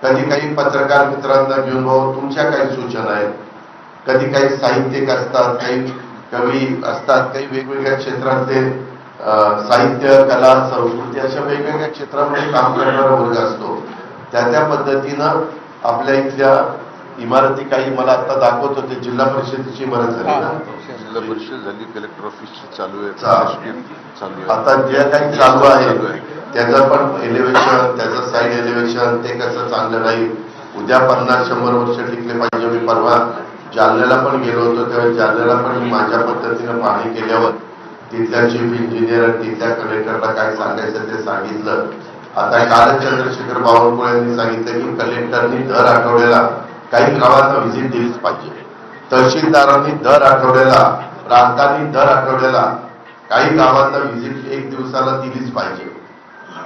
कधी काही पत्रकार मित्रांना घेऊन भाऊ तुमच्या काही सूचना आहेत, कधी काही साहित्यिक असतात, काही कवी असतात, काही वेगवेगळ्या क्षेत्रातले साहित्य, कला, संस्कृती अशा वेगवेगळ्या क्षेत्रामध्ये काम करणारा वर्ग असतो. त्या पद्धतीनं आपल्या इथल्या इमारती काही मला आता दाखवत होते. जिल्हा परिषदेची इमारत झाली ना, जिल्हा परिषद झाली, कलेक्टर ऑफिस चालू आहे. आता जे काही चालू आहे त्याचं पण एलिव्हेशन, त्याचं साईड एलिव्हेशन ते कसं चांगलं नाही. उद्या 50-100 वर्ष टिकले पाहिजे. मी परवा जालन्याला पण गेलो होतो, तेव्हा जालन्याला पण मी माझ्या पद्धतीनं पाहणी केल्यावर तिथल्या चीफ इंजिनियर, तिथल्या कलेक्टरला काय सांगायचं ते सांगितलं. आता कालच चंद्रशेखर बावनकुळे यांनी सांगितलं की कलेक्टरनी दर आठवड्याला काही गावांना व्हिजिट दिलीच पाहिजे, तहसीलदारांनी दर आठवड्याला, प्रांतांनी दर आठवड्याला काही गावांना व्हिजिट 1 दिवसाला दिलीच पाहिजे.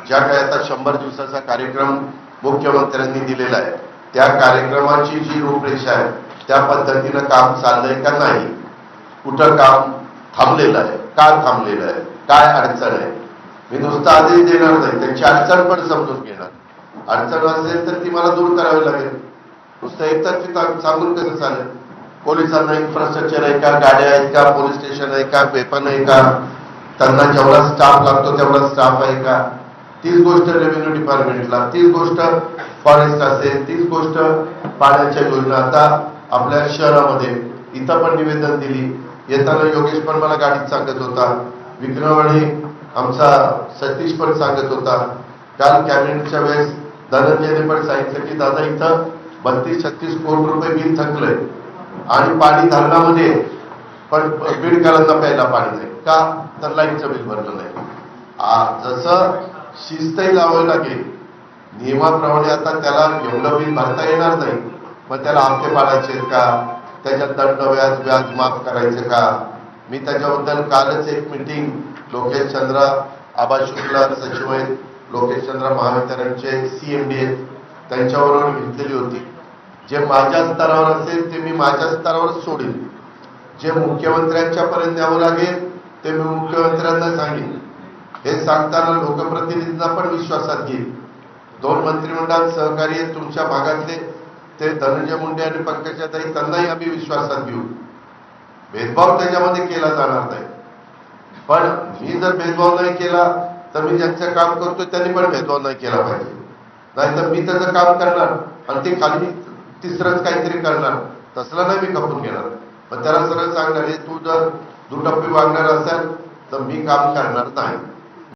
ज्या काही आता 100 दिवसाचा कार्यक्रम मुख्यमंत्र्यांनी दिलेला आहे त्या कार्यक्रमाची जी रूपरेषा आहे त्या पद्धतीनं काम चाललंय का नाही, कुठं काम थांबलेलं आहे, का थांबलेलं आहे, काय अडचण आहे. मी नुसतं आदेश देणार नाही, त्यांची अडचण पण समजून घेणार. अडचण असेल तर ती मला दूर करावी लागेल. नुसतं एकतर सांगून कसं चालेल. पोलिसांना इन्फ्रास्ट्रक्चर आहे का, गाड्या आहेत का, पोलीस स्टेशन आहे का, वेपन आहे का, त्यांना जेवढा स्टाफ लागतो तेवढा स्टाफ आहे का, तीच गोष्ट रेव्हेन्यू डिपार्टमेंटला, तीच गोष्ट फॉरेस्ट असेल, तीच गोष्ट पाण्याच्या योजना. आता आपल्या शहरामध्ये इथं पण निवेदन दिली. येताना योगेश पण मला गाडीत सांगत होता, विक्रमवाणी आमचा सतीश पण सांगत होता. काल कॅबिनेटच्या वेळेस धनंजयने पण सांगितलं की दादा इथं 32-36 कोटी रुपये बिल थकलंय आणि पाणी धरणामध्ये पण बीडकरांना प्यायला पाणी नाही का, तर लाईटचं बिल भरलं नाही. जसं शिस्तही लावावी लागेल नियमाप्रमाणे. आता त्याला एवढं बिल भरता येणार नाही, मग त्याला हप्ते पाडायचे का, त्याच्यात दंड व्याज माफ करायचे का. मी त्याच्याबद्दल कालच एक मीटिंग लोकेश चंद्र आबा शुक्ला सचिव आहेत, लोकेश चंद्र महावितरणचे CMD आहेत, त्यांच्याबरोबर घेतलेली होती. जे माझ्या स्तरावर असेल ते मी माझ्या स्तरावर सोडीन, जे मुख्यमंत्र्यांच्या पर्यंत न्यावं लागेल ते मी मुख्यमंत्र्यांना सांगेन. हे सांगताना लोकप्रतिनिधींना पण विश्वासात घेईल. 2 मंत्रिमंडळात सहकारी आहेत तुमच्या भागातले, ते धनंजय मुंडे आणि पंकजाताई, त्यांनाही आम्ही विश्वासात घेऊ. भेदभाव त्याच्यामध्ये केला जाणार नाही. पण मी जर भेदभाव नाही केला तर मी ज्यांचं काम करतो त्यांनी पण भेदभाव नाही केला पाहिजे. नाहीतर मी त्याचं काम करणार आणि ते खाली तिसरंच काहीतरी करणार, तसला नाही मी खपून घेणार. पण त्याला सरळ सांगणार, हे तू जर दुटप्पी वागणार असेल तर मी काम करणार नाही.